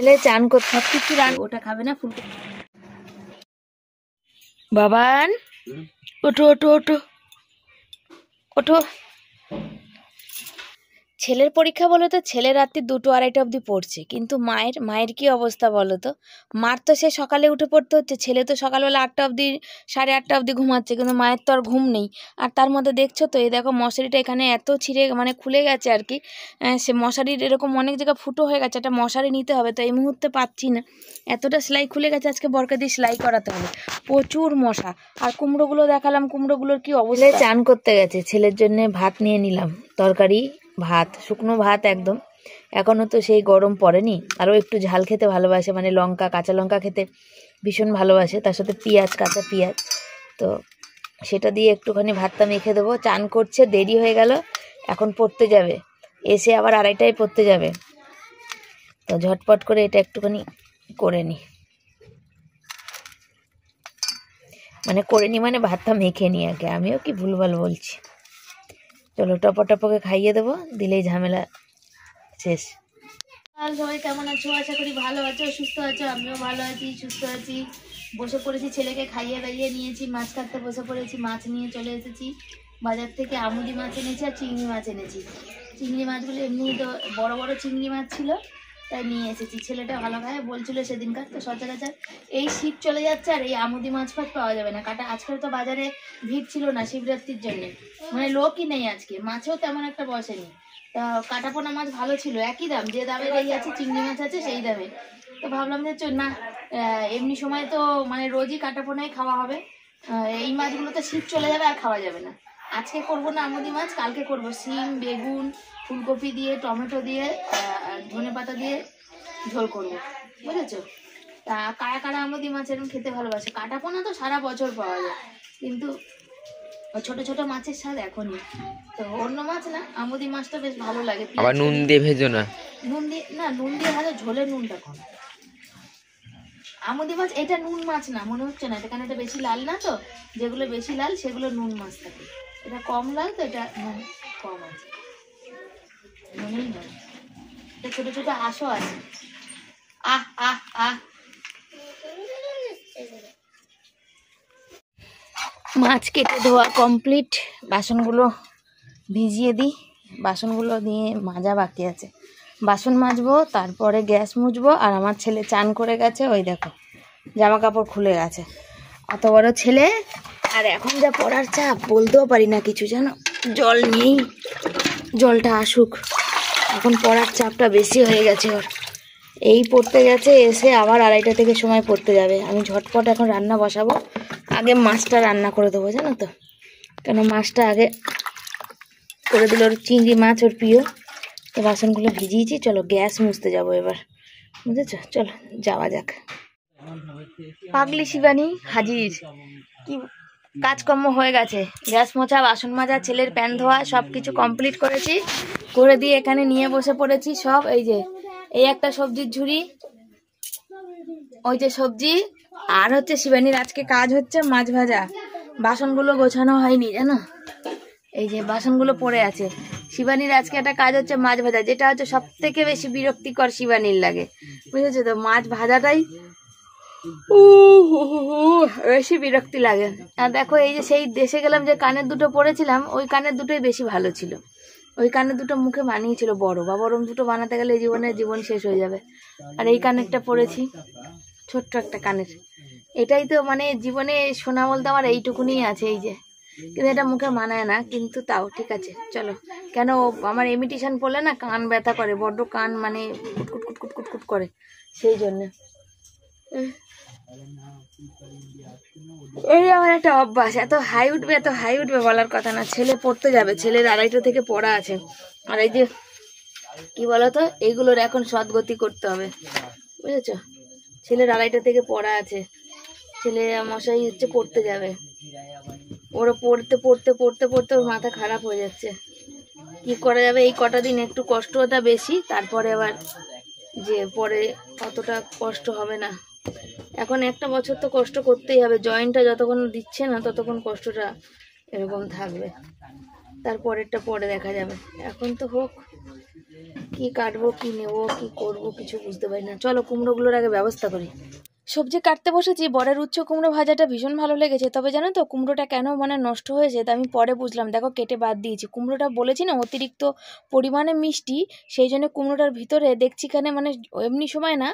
ছেলে চান করতে সব কিছু ওটা খাবে না ফুলকপি। বাবান ওঠো ওঠো ওঠো ওঠো। ছেলের পরীক্ষা বলো তো, ছেলে রাত্রি 2টো 2:30 অবধি পড়ছে, কিন্তু মায়ের কি অবস্থা বলো তো। মার তো সে সকালে উঠে পড়তে হচ্ছে, ছেলে তো সকালবেলা 8টা অবধি 8:30 অবধি ঘুমাচ্ছে, কিন্তু মায়ের তো আর ঘুম নেই। আর তার মধ্যে দেখছো তো এই দেখো মশারিটা এখানে এত ছিঁড়ে মানে খুলে গেছে আর কি, সে মশারির এরকম অনেক জায়গা ফুটো হয়ে গেছে, একটা মশারি নিতে হবে, তো এই মুহূর্তে পাচ্ছি না। এতটা সেলাই খুলে গেছে, আজকে বরকে দিয়ে সেলাই করাতে হবে, প্রচুর মশা। আর কুমড়োগুলো দেখালাম, কুমড়োগুলোর কি অবস্থা। চান করতে গেছে, ছেলের জন্য ভাত নিয়ে নিলাম, তরকারি ভাত, শুকনো ভাত একদম, এখনও তো সেই গরম পড়েনি। আরও একটু ঝাল খেতে ভালোবাসে, মানে লঙ্কা, কাঁচা লঙ্কা খেতে ভীষণ ভালোবাসে, তার সাথে পেঁয়াজ, কাঁচা পেঁয়াজ, তো সেটা দিয়ে একটুখানি ভাতটা মেখে দেবো। চান করছে, দেরি হয়ে গেল, এখন পড়তে যাবে, এসে আবার 2:30টায় পড়তে যাবে, তো ঝটপট করে এটা একটুখানি করে নিই, মানে ভাতটা মেখে নিই আগে, আমিও কি ভুলভাল বলছি। চলো টপকে খাইয়ে দেবো, দিলেই ঝামেলা শেষ। সবাই কেমন আছো? আশা করি ভালো আছো, সুস্থ আছো। আমিও ভালো আছি, সুস্থ আছি। বসে পড়েছি, ছেলেকে খাইয়ে দাইয়ে নিয়েছি, মাছ কাটতে বসে পড়েছি। মাছ নিয়ে চলে এসেছি বাজার থেকে, আমুদি মাছ এনেছি আর চিংড়ি মাছ এনেছি। চিংড়ি মাছগুলো এমনি তো বড় বড় চিংড়ি মাছ ছিল, তাই নিয়ে এসেছি। ছেলেটা ভালো খায় বলছিল সেদিনকার, তো সচরাচর এই শীত চলে যাচ্ছে আর এই আমুদি মাছ ফাছ পাওয়া যাবে না কাটা। আজকাল তো বাজারে ভিড় ছিল না শিবরাত্রির জন্য, মানে লোকই নেই আজকে, মাছেও তেমন একটা বসেনি। তা কাটাপোনা মাছ ভালো ছিল, একই দাম, যে দামে এই আছে চিংড়ি মাছ আছে সেই দামে। তো ভাবলাম যে না, এমনি সময় তো মানে রোজই কাটাপোনাই খাওয়া হবে, এই মাছগুলো তো শীত চলে যাবে আর খাওয়া যাবে না। আজকে করবো না আমুদি মাছ, কালকে করবো শিম, বেগুন, ফুলকপি দিয়ে, টমেটো দিয়ে, ধনেপাতা দিয়ে ঝোল করবো, বুঝেছো? তা কারা কারা আমুদি মাছ এরকম খেতে ভালোবাসে? কাটাপোনা তো সারা বছর পাওয়া যায়, কিন্তু ছোট ছোট মাছের স্বাদ এখনই। তো অন্য মাছ না, আমুদি মাছটা বেশ ভালো লাগে। আবার নুন দিয়ে ভেজো না? নুন দিয়ে ভালো, ঝোলের নুনটা কম। আমুদি মাছ এটা নুন মাছ না মনে হচ্ছে না, কারণ এটা বেশি লাল না, তো যেগুলো বেশি লাল সেগুলো নুন মাছ থাকে, এটা কম লাল তো এটা নুন কম আছে, নুনই নয়। এটা ছোট ছোট হাঁসও আছে। আহ আহ আহ মাছ কেটে ধোয়া কমপ্লিট, বাসনগুলো ভিজিয়ে দিই, বাসনগুলো দিয়ে মাজা বাকি আছে, বাসন মাজবো, তারপরে গ্যাস মুছবো। আর আমার ছেলে চান করে গেছে, ওই দেখো জামা কাপড় খুলে গেছে, অত বড় ছেলে, আর এখন যা পড়ার চাপ বলতেও পারি না কিছু, জানো, জল নেই, জলটা আসুক, এখন পড়ার চাপটা বেশি হয়ে গেছে ওর। এই পড়তে গেছে, এসে আবার 2:30 থেকে সময় পড়তে যাবে। আমি ঝটপট এখন রান্না বসাবো, আগে মাছটা রান্না করে দেবো, জানো তো, কেন মাছটা আগে করে দিল, ওর চিংড়ি মাছ ওর প্রিয়। তো বাসনগুলো ভিজিয়েছি, চলো গ্যাস মুছতে যাবো এবার, বুঝেছো? চলো যাওয়া যাক। পাগলি শিবানী হাজির, কি কাজকর্ম হয়ে গেছে, গ্যাস মোছা, বাসন মাজা, ছেলের প্যান্ট ধোয়া, সব কিছু কমপ্লিট করেছি, করে দিয়ে এখানে নিয়ে বসে পড়েছি সব। এই যে এই একটা সবজির ঝুড়ি, ওই যে সবজি, আর হচ্ছে শিবানীর আজকে কাজ হচ্ছে মাছ ভাজা। বাসনগুলো গোছানো হয়নি জানো, এই যে বাসনগুলো পড়ে আছে। শিবানীর আজকে একটা কাজ হচ্ছে মাছ ভাজা, যেটা হচ্ছে সব থেকে বেশি বিরক্তিকর শিবানীর লাগে, বুঝেছো তো, মাছ ভাজাটাই বেশি বিরক্তি লাগে। আর দেখো এই যে সেই দেশে গেলাম যে কানের দুটো পরেছিলাম, ওই কানের দুটোই বেশি ভালো ছিল, ওই কানের দুটো মুখে মানিয়েছিল বড়, বা বরং দুটো বানাতে গেলে জীবন শেষ হয়ে যাবে। আর এই কানেরটা পরেছি, ছোট্ট একটা কানের, এটাই তো মানে জীবনে শোনা বলতে আমার এইটুকুনি আছে, এই যে, কিন্তু এটা মুখে মানায় না, কিন্তু তাও ঠিক আছে চলো। কেন আমার ইমিটেশন পড়লে না কান ব্যথা করে, বড্ড কান মানে কুটকুট কুটকুট কুটকুট করে, সেই জন্যে এই আমার একটা অভ্যাস। এত হাই উঠবে বলার কথা না। ছেলে পড়তে যাবে, ছেলের 2:30 থেকে পড়া আছে, আর এই যে কি বলতো, এইগুলোর এখন সদ্গতি করতে হবে, বুঝেছো? ছেলের 2:30 থেকে পড়া আছে, ছেলে মশাই হচ্ছে পড়তে যাবে, ওরা পড়তে পড়তে পড়তে পড়তে ওর মাথা খারাপ হয়ে যাচ্ছে। কি করা যাবে, এই কটা দিন একটু কষ্টটা বেশি, তারপরে আবার যে পরে অতটা কষ্ট হবে না। এখন একটা বছর তো কষ্ট করতেই হবে, জয়েন্টটা যতক্ষণ দিচ্ছে না ততক্ষণ কষ্টটা এরকম থাকবে, তারপরেরটা পরে দেখা যাবে, এখন তো হোক। কি কি কাটবো, কি নেবো, কি করবো কিছু বুঝতে পারি না। চলো কুমড়োগুলোর আগে ব্যবস্থা করি। সবজি কাটতে বসেছি, বরের উচ্চ কুমড়ো ভাজাটা ভীষণ ভালো লেগেছে। তবে জানো তো কুমড়োটা কেন মানে নষ্ট হয়েছে তা আমি পরে বুঝলাম। দেখো কেটে বাদ দিয়েছি কুমড়োটা, বলেছি না অতিরিক্ত পরিমাণে মিষ্টি, সেই জন্য কুমড়োটার ভিতরে দেখছি এখানে মানে এমনি সময় না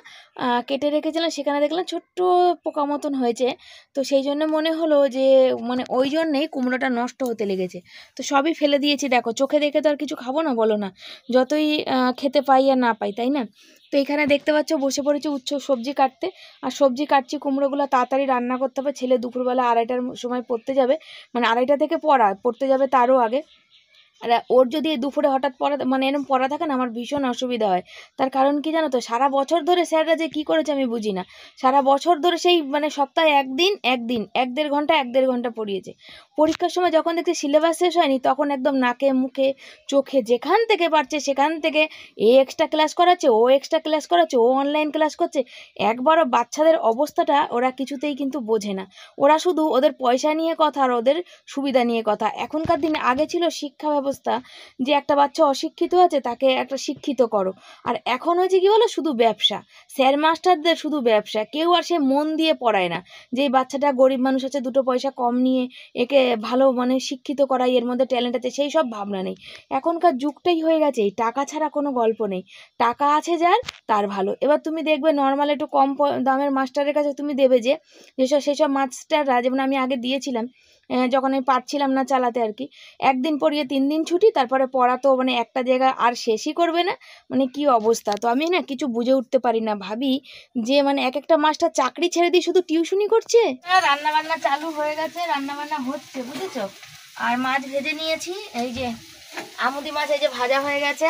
কেটে রেখেছিলাম, সেখানে দেখলাম ছোট্ট পোকা মতন হয়েছে। তো সেই জন্য মনে হলো যে মানে ওই জন্যেই কুমড়োটা নষ্ট হতে লেগেছে। তো সবই ফেলে দিয়েছি। দেখো চোখে দেখে তো আর কিছু খাবো না বলো না, যতই খেতে পাই আর না পাই, তাই না? তো এখানে দেখতে পাচ্ছ বসে পড়েছি উচ্চ সবজি কাটতে। আর সবজি কাটছি, কুমড়োগুলো তাড়াতাড়ি রান্না করতে হবে। ছেলে দুপুরবেলা 2:30টার সময় পড়তে যাবে, মানে 2:30টা থেকে পড়তে যাবে তারও আগে। আর ওর যদি দুপুরে হঠাৎ পড়া মানে এরকম পড়া থাকে না, আমার ভীষণ অসুবিধা হয়। তার কারণ কি জানো তো, সারা বছর ধরে স্যাররা যে কী করেছে আমি বুঝি না। সারা বছর ধরে সেই মানে সপ্তাহে একদিন 1-1.5 ঘন্টা পড়িয়েছে। পরীক্ষার সময় যখন দেখছি সিলেবাস শেষ হয়নি, তখন একদম নাকে মুখে চোখে যেখান থেকে পারছে সেখান থেকে এ এক্সট্রা ক্লাস করাচ্ছে, ও এক্সট্রা ক্লাস করাচ্ছে, ও অনলাইন ক্লাস করছে। একবারও বাচ্চাদের অবস্থাটা ওরা কিছুতেই কিন্তু বোঝে না। ওরা শুধু ওদের পয়সা নিয়ে কথা আর ওদের সুবিধা নিয়ে কথা। এখনকার দিনে আগে ছিল শিক্ষা ব্যবস্থা, যে একটা বাচ্চা অশিক্ষিত আছে তাকে একটা শিক্ষিত করো। আর এখন হয়েছে কি বলো, শুধু ব্যবসা, স্যার মাস্টারদের শুধু ব্যবসা। কেউ আর সে মন দিয়ে পড়ায় না যে এই বাচ্চাটা গরিব মানুষ আছে, 2 পয়সা কম নিয়ে একে ভালো মানে শিক্ষিত করাই, এর মধ্যে ট্যালেন্ট আছে, সেই সব ভাবনা নেই। এখনকার যুগটাই হয়ে গেছে এই টাকা ছাড়া কোনো গল্প নেই। টাকা আছে যার তার ভালো। এবার তুমি দেখবে নর্মাল একটু কম দামের মাস্টারের কাছে তুমি দেবে সেসব মাস্টাররা, যেমন আমি আগে দিয়েছিলাম যখন আমি পারছিলাম না চালাতে আর কি, 1 দিন পড়িয়ে 3 দিন ছুটি, তারপরে পড়া তো মানে একটা জায়গা আর শেষই করবে না, মানে কি অবস্থা। তো আমি না কিছু বুঝে উঠতে পারি না, ভাবি যে মানে এক একটা মাস্টার চাকরি ছেড়ে দিয়ে শুধু টিউশনই করছে। রান্না বান্না চালু হয়ে গেছে, রান্না বান্না হচ্ছে বুঝেছো। আর মাছ ভেজে নিয়েছি, এই যে আমুদি মাছ এই যে ভাজা হয়ে গেছে।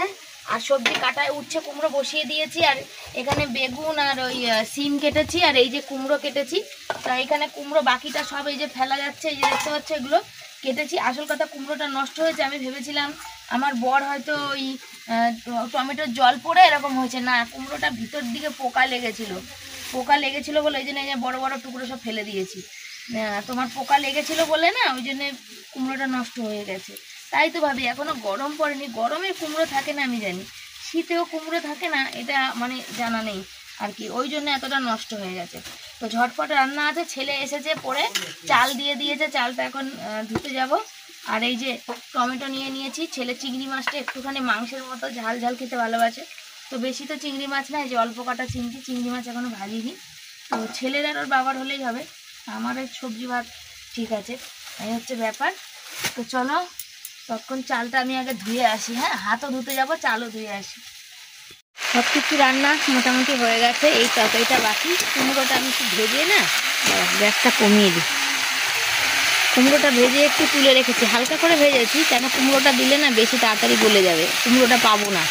আর সবজি কাটায় উচ্ছে কুমড়ো বসিয়ে দিয়েছি। আর এখানে বেগুন আর ওই সিম কেটেছি, আর এই যে কুমড়ো কেটেছি। তা এখানে কুমড়ো বাকিটা সব এই যে ফেলা যাচ্ছে, এই যে দেখতে পাচ্ছ এগুলো কেটেছি। আসল কথা কুমড়োটা নষ্ট হয়েছে, আমি ভেবেছিলাম আমার বর হয়তো ওই টমেটোর জল পড়ে এরকম হয়েছে, না কুমড়োটা ভিতর দিকে পোকা লেগেছিল বলে ওই জন্য এই যে বড় বড় টুকরো সব ফেলে দিয়েছি। তোমার পোকা লেগেছিল বলে না, ওই জন্য কুমড়োটা নষ্ট হয়ে গেছে। তাই তো ভাবি এখনো গরম পড়েনি, গরমে কুমড়ো থাকে না আমি জানি, শীতেও কুমড়ো থাকে না এটা মানে জানা নেই আর কি, ওই জন্য এতটা নষ্ট হয়ে গেছে। তো ঝটপট রান্না আছে, ছেলে এসেছে পরে চাল দিয়ে দিয়েছে, চালটা এখন ধুতে যাব। আর এই যে টমেটো নিয়ে নিয়েছি, ছেলে চিংড়ি মাছটা একটুখানি মাংসের মতো ঝাল ঝাল খেতে ভালোবাসে, তো বেশি তো চিংড়ি মাছ না, এই যে অল্প কাটা চিংড়ি মাছ এখনো ভাজিনি। তো ছেলের আর ওর বাবার হলেই হবে, আমার এই সবজি ভাত ঠিক আছে, এই হচ্ছে ব্যাপার। তো চলো তখন চালটা আমি আগে ধুয়ে আসি, হ্যাঁ হাতও ধুতে যাবো, চালও ধুয়ে আসি। সব কিছু রান্না মোটামুটি হয়ে গেছে, এই তরকারিটা বাকি। কুমড়োটা আমি একটু ভেজে না গ্যাসটা কমিয়ে দিই। কুমড়োটা ভেজে একটু তুলে রেখেছি, হালকা করে ভেজেছি, কেন কুমড়োটা দিলে না বেশি তাড়াতাড়ি গলে যাবে, কুমড়োটা পাবো না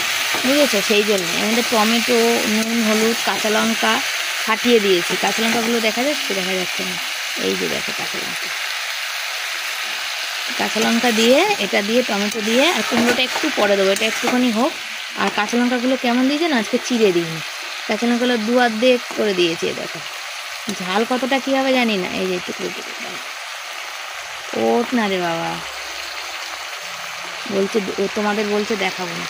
বুঝেছো, সেই জন্য। এর মধ্যে টমেটো, নুন, হলুদ, কাঁচা লঙ্কা ফাটিয়ে দিয়েছি। কাঁচা লঙ্কাগুলো দেখা যাচ্ছে না, এই যে দেখো কাঁচা লঙ্কা দিয়ে, এটা দিয়ে টমেটো দিয়ে, আর কুমড়োটা একটু পরে দেবো, এটা একটুখানি হোক। আর কাঁচা লঙ্কাগুলো কেমন দিয়েছে না, আজকে চিড়ে দিইনি, কাঁচা লঙ্কাগুলো 2 অর্ধেক করে দিয়েছি। দেখো ঝাল কতটা কী হবে জানি না, এই যে টুকরো ওঠ না রে বাবা, বলছে তোমাদের বলছে দেখাবো না,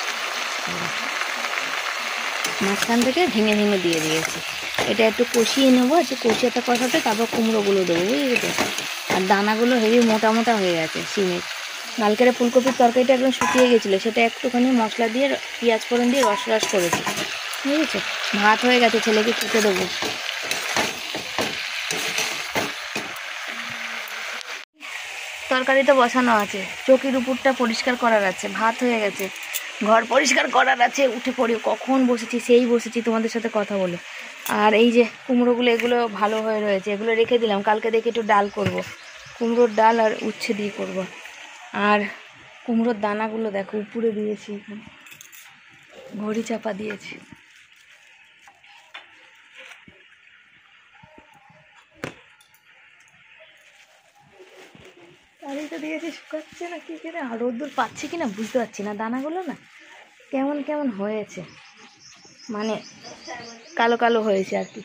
মাঝখান থেকে ভেঙে ভেঙে দিয়ে দিয়েছি। এটা একটু কষিয়ে নেবো, একটু কষাতে তারপর কুমড়োগুলো দেবো বুঝলি তো। আর দানাগুলো হেভি মোটা মোটা হয়ে গেছে সিমের। কালকের ফুলকপির তরকারিটা একদম শুকিয়ে গেছিলো, সেটা একটুখানি মশলা দিয়ে পেঁয়াজ ফোড়ন দিয়ে রস করেছি বুঝেছো। ভাত হয়ে গেছে, ছেলেকে খেতে দেবো। তরকারি তো বসানো আছে, চকির উপরটা পরিষ্কার করার আছে, ভাত হয়ে গেছে, ঘর পরিষ্কার করার আছে। উঠে পড়ি কখন বসেছি তোমাদের সাথে কথা বলে। আর এই যে কুমড়োগুলো, এগুলো ভালো হয়ে রয়েছে, এগুলো রেখে দিলাম, কালকে দেখে একটু ডাল করব, কুমড়োর ডাল আর উচ্ছে দিয়ে করব। আর কুমড়োর দানাগুলো দেখো উপরে দিয়েছি, ঘড়ি চাপা দিয়েছি। শাড়িটা দিয়েছি, শুকাচ্ছে না কি করে, আর রোদ্দুর পাচ্ছে কিনা বুঝতে পারছি না। দানাগুলো না কেমন হয়েছে, মানে কালো কালো হয়েছে আর কি।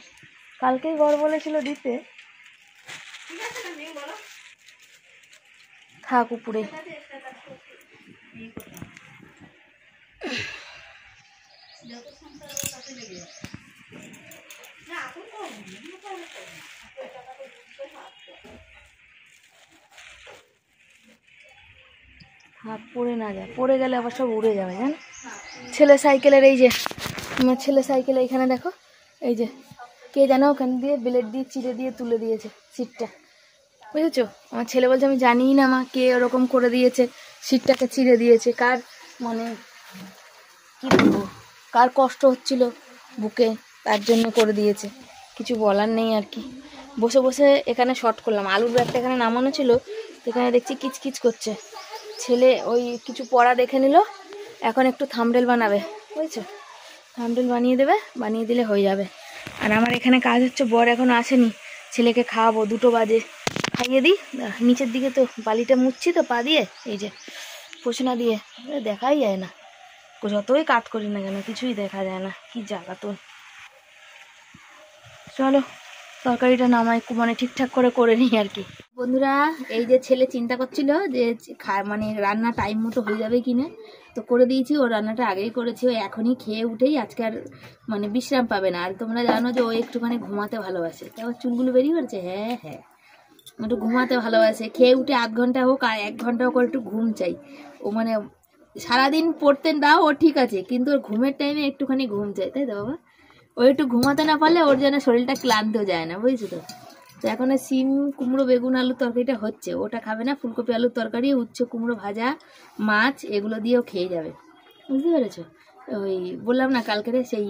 কালকেই বর বলেছিল দিতে, থাক উপরে। হাত পড়ে না যায়, পড়ে গেলে আবার সব উড়ে যাবে জান। ছেলে সাইকেলের এই যে আমার ছেলে সাইকেলে এখানে দেখো এই যে কে যেন ওখান দিয়ে ব্লেড দিয়ে চিড়ে দিয়ে তুলে দিয়েছে সিটটা, বুঝেছো? আমার ছেলে বলছে আমি জানি না মা কে ওরকম করে দিয়েছে, সিটটাকে চিড়ে দিয়েছে। কার মানে কি বলবো, কার কষ্ট হচ্ছিল বুকে, তার জন্য করে দিয়েছে, কিছু বলার নেই আর কি। বসে বসে এখানে শর্ট করলাম, আলুর ব্যাগটা এখানে নামানো ছিল, এখানে দেখছি কিচকিচ করছে। ছেলে ওই কিছু পড়া দেখে নিল, এখন একটু থাম্বনেল বানাবে, বুঝেছো? থাম্বনেল বানিয়ে দেবে, বানিয়ে দিলে হয়ে যাবে। আর আমার এখানে কাজ হচ্ছে, বর এখনো আসেনি, ছেলেকে খাওয়াবো, 2টো বাজে, খাইয়ে দিই। নিচের দিকে তো বালিটা মুছছি তো পা দিয়ে, এই যে পোছনা দিয়ে, দেখাই যায় না, যতই কাট করি না কেন কিছুই দেখা যায় না, কি জায়গা তো। চলো তরকারিটা নামাই, মানে ঠিকঠাক করে নিই আর কি। বন্ধুরা এই যে ছেলে চিন্তা করছিল যে মানে রান্না টাইম মতো হয়ে যাবে কিনা, তো করে দিয়েছি। ও রান্নাটা আগেই করেছি, ও এখনই খেয়ে উঠেই আজকে আর মানে বিশ্রাম পাবে না। আর তোমরা জানো যে ও একটুখানি ঘুমাতে ভালোবাসে, তারপর চুলগুলো বেরিয়ে পড়ছে। হ্যাঁ হ্যাঁ, একটু ঘুমাতে ভালোবাসে, খেয়ে উঠে আধ ঘন্টা হোক আর 1 ঘন্টা হোক একটু ঘুম চাই। ও মানে সারাদিন পড়তে দাও ও ঠিক আছে, কিন্তু ওর ঘুমের টাইমে একটুখানি ঘুম চাই, তাই তো বাবা? ও একটু ঘুমাতে না পারলে ওর যেন শরীরটা ক্লান্ত যায় না, বুঝেছো তো? তো এখন সিম কুমড়ো বেগুন আলুর তরকারিটা হচ্ছে, ওটা খাবে না। ফুলকপি আলুর তরকারি, উচ্ছে কুমড়ো ভাজা, মাছ, এগুলো দিয়েও খেয়ে যাবে, বুঝতে পেরেছো? ওই বললাম না কালকে সেই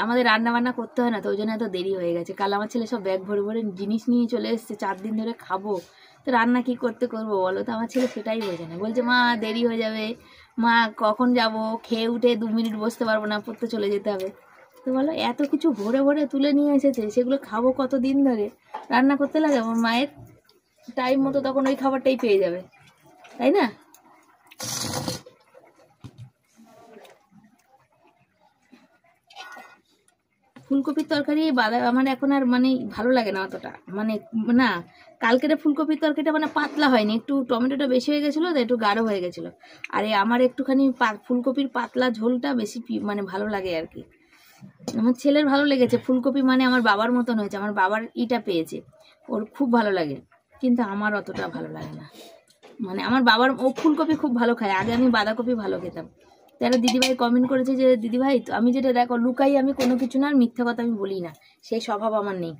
আমাদের রান্না বান্না করতে হয় না, তো ওই জন্য এত দেরি হয়ে গেছে। কাল আমার ছেলে সব ব্যাগ ভরে ভরে জিনিস নিয়ে চলে এসছে, 4 দিন ধরে খাবো, তো রান্না কি করবো বলো? তো আমার ছেলে সেটাই বোঝে না, বলছে মা দেরি হয়ে যাবে, মা কখন যাব, খেয়ে উঠে 2 মিনিট বসতে পারবো না, পড়তে চলে যেতে হবে। তো বলো এত কিছু ভরে ভরে তুলে নিয়ে এসেছে, সেগুলো খাবো কতদিন ধরে? রান্না করতে লাগে আমার মায়ের টাইম মতো, তখন ওই খাবারটাই পেয়ে যাবে, তাই না? ফুলকপির তরকারি আমার এখন আর মানে ভালো লাগে না অতটা, মানে না, কালকের ফুলকপির তরকারিটা মানে পাতলা হয়নি, একটু টমেটোটা বেশি হয়ে গেছিলো তো একটু গাঢ় হয়ে গেছিলো। আর আমার একটুখানি ফুলকপির পাতলা ঝোলটা বেশি মানে ভালো লাগে আর কি। আমার ছেলের ভালো লেগেছে, ফুলকপি মানে আমার বাবার মতন হয়েছে, আমার বাবার ইটা পেয়েছে, ওর খুব ভালো লাগে, কিন্তু আমার অতটা ভালো লাগে না। মানে আমার বাবার, ও ফুলকপি খুব ভালো খায়, আগে আমি বাঁধাকপি ভালো খেতাম। তাহলে দিদিভাই কমেন্ট করেছে যে দিদিভাই আমি যেটা দেখো লুকাই আমি কোনো কিছু না, আর মিথ্যা কথা আমি বলি না, সেই স্বভাব আমার নেই।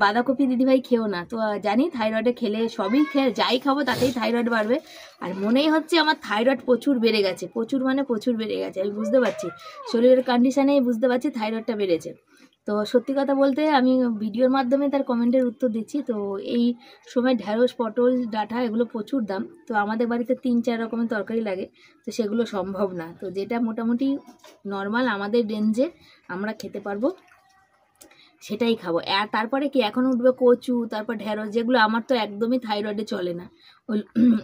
বাঁধাকপি দিদিভাই খেও না, তো জানি থাইরয়েডে খেলে সবই যাই খাবো তাতেই থাইরয়েড বাড়বে। আর মনেই হচ্ছে আমার থাইরয়েড প্রচুর বেড়ে গেছে, প্রচুর মানে প্রচুর বেড়ে গেছে, আমি বুঝতে পারছি শরীরের কন্ডিশনেই বুঝতে পারছি থাইরয়েডটা বেড়েছে। তো সত্যি কথা বলতে আমি ভিডিওর মাধ্যমে তার কমেন্টের উত্তর দিচ্ছি। তো এই সময় ঢ্যাঁড়স, পটল, ডাঁটা এগুলো প্রচুর দাম, তো আমাদের বাড়িতে 3-4 রকমের তরকারি লাগে, তো সেগুলো সম্ভব না। তো যেটা মোটামুটি নর্মাল আমাদের রেঞ্জে আমরা খেতে পারবো সেটাই খাবো। আর তারপরে কি এখন উঠবে কচু, তারপর ঢ্যাঁড়স, যেগুলো আমার তো একদমই থাইরয়েডে চলে না।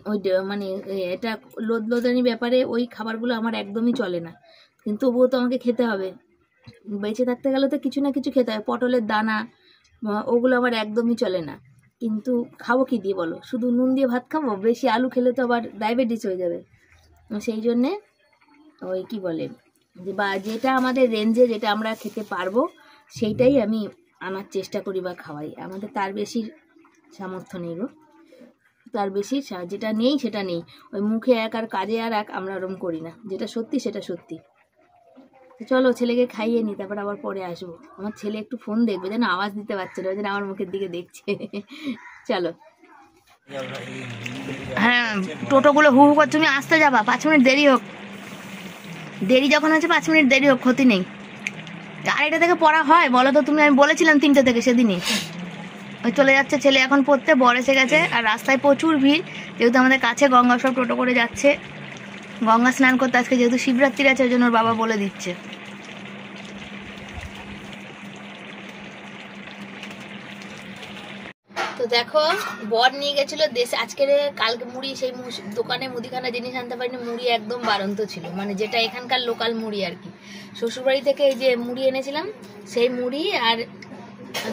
ওই মানে এটা লোদলোদানি ব্যাপারে ওই খাবারগুলো আমার একদমই চলে না, কিন্তু তবুও তো আমাকে খেতে হবে, বেঁচে থাকতে গেলে তো কিছু না কিছু খেতে হয়। পটলের দানা ওগুলো আমার একদমই চলে না, কিন্তু খাবো কি দিয়ে বলো? শুধু নুন দিয়ে ভাত খাবো? বেশি আলু খেলে তো আবার ডায়াবেটিস হয়ে যাবে। সেই জন্যে ওই কি বলে বা যেটা আমাদের রেঞ্জে যেটা আমরা খেতে পারবো সেইটাই আমি আনার চেষ্টা করি বা খাওয়াই। আমাদের তার বেশি সামর্থ্য নেই গো, তার বেশি যেটা নেই সেটা নেই। ওই মুখে এক আর কাজে আর এক, আমরা ওরম করি না, যেটা সত্যি সেটা সত্যি। চলো ছেলেকে খাইয়ে নি, তারপর আবার পরে আসবো। আমার ছেলে একটু ফোন দেখবে, যেন আওয়াজ দিতে পারছে না, যেন আমার মুখের দিকে দেখছে। চলো। হ্যাঁ টোটোগুলো হু হু করে, তুমি আসতে যাবা, 5 মিনিট দেরি হোক, দেরি যখন হচ্ছে 5 মিনিট দেরি হোক, ক্ষতি নেই। 4টা থেকে পড়া হয় বলো তো তুমি? আমি বলেছিলাম 3টে থেকে সেদিনই। ওই চলে যাচ্ছে ছেলে এখন পড়তে, বর এসে গেছে। আর রাস্তায় প্রচুর ভিড়, যেহেতু আমাদের কাছে গঙ্গা, সব টোটো করে যাচ্ছে গঙ্গা স্নান করতে। আজকে যেহেতু শিবরাত্রি আছে ওই জন্য ওর বাবা বলে দিচ্ছে। তো দেখো বর নিয়ে গেছিল দেশে আজকের, কালকে মুড়ি, সেই দোকানে মুদিখানা জিনিস আনতে পারিনি, মুড়ি একদম বারন্ত ছিল, মানে যেটা এখানকার লোকাল মুড়ি আর কি। শ্বশুরবাড়ি থেকে এই যে মুড়ি এনেছিলাম, সেই মুড়ি আর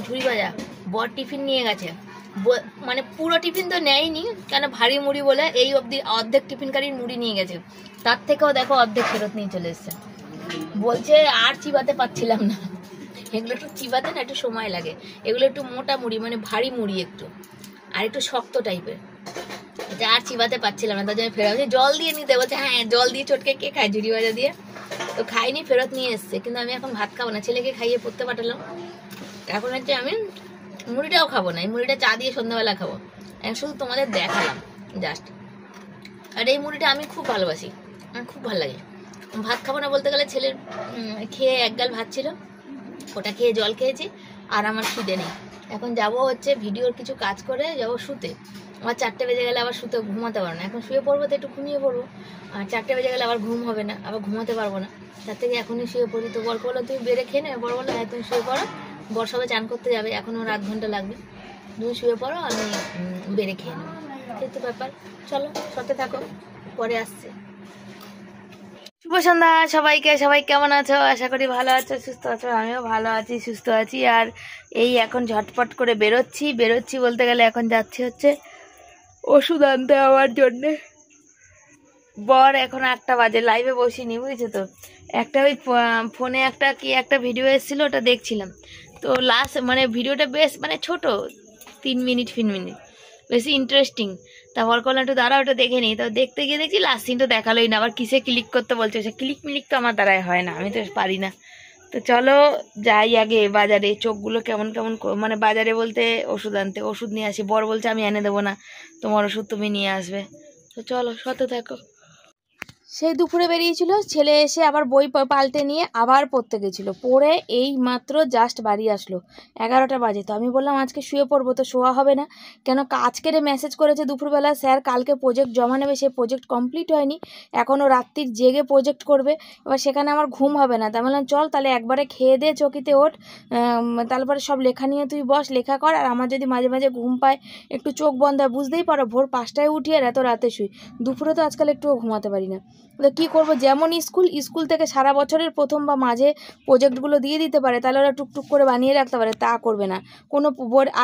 ঝুড়ি ভাজা বর টিফিন নিয়ে গেছে। মানে পুরো টিফিন তো নেয়নি, কেন ভারী মুড়ি বলে, এই অবধি অর্ধেক টিফিন কারির মুড়ি নিয়ে গেছে, তার থেকেও দেখো অর্ধেক ফেরত নিয়ে চলে এসছে। বলছে আর চিবাতে পারছিলাম না। এগুলো একটু চিবাতে না একটু সময় লাগে, এগুলো একটু মোটা মুড়ি মানে ভারী মুড়ি একটু, আর একটু শক্ত টাইপের, এটা আর চিবাতে পারছিলাম না, তার জন্য ফেরত জল দিয়ে নিতে বলছে। হ্যাঁ জল দিয়ে চটকে কে খায় ঝুড়ি ভাজা দিয়ে, তো খাইনি, ফেরত নিয়ে এসছে। কিন্তু আমি এখন ভাত খাবো না, ছেলেকে খাইয়ে পড়তে পাঠালাম। এখন হচ্ছে আমি মুড়িটাও খাবো না, এই মুড়িটা চা দিয়ে সন্ধ্যাবেলা খাবো, শুধু তোমাদের দেখালাম জাস্ট। আর এই মুড়িটা আমি খুব ভালোবাসি, আমার খুব ভালো লাগে। ভাত খাবো না বলতে গেলে, ছেলের খেয়ে এক গাল ভাত ছিল, ওটা খেয়ে জল খেয়েছি, আর আমার খিদে নেই। এখন যাব হচ্ছে ভিডিওর কিছু কাজ করে যাব শুতে। আমার 4টে বেজে গেলে আবার শুতে ঘুমাতে পারবো না, এখন শুয়ে পড়বো তো একটু ঘুমিয়ে পড়বো, আর 4টে বেজে গেলে আবার ঘুম হবে না, আবার ঘুমাতে পারবো না, তার থেকে এখনই শুয়ে পড়ি। তো বর বললো তুমি বেড়ে খেয়ে নেবে, বর বললো হ্যাঁ তুমি শুয়ে পড়ো, বর সবে চান করতে যাবে, এখনও আধ ঘন্টা লাগবে, তুমি শুয়ে পড়ো, আমি বেড়ে খেয়ে নেবো। এই তো ব্যাপার, চলো সাথে থাকো, পরে আসছে। শুভ সন্ধ্যা সবাইকে, সবাই কেমন আছো? আশা করি ভালো আছো, সুস্থ আছো। আমিও ভালো আছি, সুস্থ আছি। আর এই এখন ঝটপট করে বেরোচ্ছি বলতে গেলে এখন যাচ্ছি হচ্ছে ওষুধ আনতে আমার জন্যে। বর এখন 1টা বাজে, লাইভে বসিনি বুঝেছো তো, একটা ওই ফোনে একটা কি একটা ভিডিও এসেছিলো, ওটা দেখছিলাম। তো লাস্ট মানে ভিডিওটা বেশ মানে ছোট, 3 মিনিট বেশি ইন্টারেস্টিং। তারপর করলাম একটু দাঁড়া ওটা দেখে নিই, তো দেখতে গিয়ে দেখছি লাস্ট সিন তো দেখালোই না, আবার কিসে ক্লিক করতে বলছে, সে ক্লিক মিলিক তো আমার দ্বারাই হয় না, আমি তো পারি না। তো চলো যাই আগে বাজারে, চোখগুলো কেমন কেমন মানে বাজারে বলতে ওষুধ আনতে, ওষুধ নিয়ে আসি। বর বলছে আমি এনে দেবো না, তোমার ওষুধ তুমি নিয়ে আসবে। তো চলো সাথে থাকো। সেই দুপুরে বেরিয়েছিল, ছেলে এসে আবার বই পাল্টে নিয়ে আবার পড়তে গেছিলো, পড়ে এই মাত্র জাস্ট বাড়ি আসলো, 11টা বাজে। তো আমি বললাম আজকে শুয়ে পড়বো, তো শোয়া হবে না কেন, আজকের মেসেজ করেছে দুপুরবেলা স্যার কালকে প্রজেক্ট জমা নেবে, সেই প্রজেক্ট কমপ্লিট হয়নি, এখনও রাত্রির জেগে প্রজেক্ট করবে, এবার সেখানে আমার ঘুম হবে না। তাই বললাম চল তাহলে একবারে খেয়ে দে চকিতে ওঠ, তারপরে সব লেখা নিয়ে তুই বস, লেখা কর, আর আমার যদি মাঝে মাঝে ঘুম পায় একটু চোখ বন্ধ হয়, বুঝতেই পারো ভোর 5টায় উঠি আর এত রাতে শুই, দুপুরে তো আজকাল একটুও ঘুমাতে পারি না। তো কী করবো, যেমন স্কুল থেকে সারা বছরের প্রথম বা মাঝে প্রজেক্টগুলো দিয়ে দিতে পারে, তাহলে ওরা টুকটুক করে বানিয়ে রাখতে পারে, তা করবে না। কোনো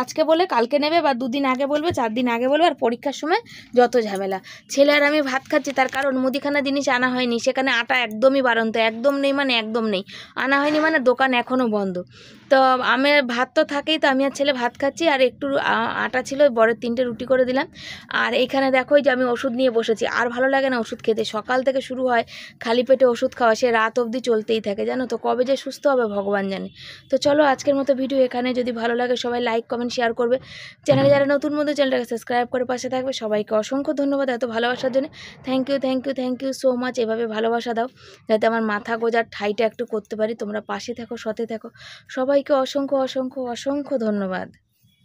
আজকে বলে কালকে নেবে, বা 2 দিন আগে বলবে, 4 দিন আগে বলবে, আর পরীক্ষার সময় যত ঝামেলা। ছেলে আর আমি ভাত খাচ্ছি, তার কারণ মুদিখানা জিনিস আনা হয়নি, সেখানে আটা একদমই বাড়ন্ত, একদম নেই মানে একদম নেই, আনা হয়নি মানে দোকান এখনও বন্ধ। তো আমি ভাত তো থাকেই, তো আমি আর ছেলে ভাত খাচ্ছি, আর একটু আটা ছিল, বড়ের 3টে রুটি করে দিলাম। আর এখানে দেখো যে আমি ওষুধ নিয়ে বসেছি, আর ভালো লাগে না ওষুধ খেতে, সকাল থেকে শুরু হয় খালি পেটে ওষুধ খাওয়া, সে রাত অবধি চলতেই থাকে জানো তো, কবে যে সুস্থ হবে ভগবান জানে। তো চলো আজকের মতো ভিডিও এখানে, যদি ভালো লাগে সবাই লাইক কমেন্ট শেয়ার করবে, চ্যানেলে যারা নতুন বন্ধু চ্যানেলটাকে সাবস্ক্রাইব করে পাশে থাকবে। সবাইকে অসংখ্য ধন্যবাদ এত ভালোবাসার জন্য, থ্যাংক ইউ সো মাচ। এভাবে ভালোবাসা দাও যাতে আমার মাথা গোজার ঠাইটা একটু করতে পারি, তোমরা পাশে থাকো, সাথে থাকো, সবাইকে অসংখ্য ধন্যবাদ।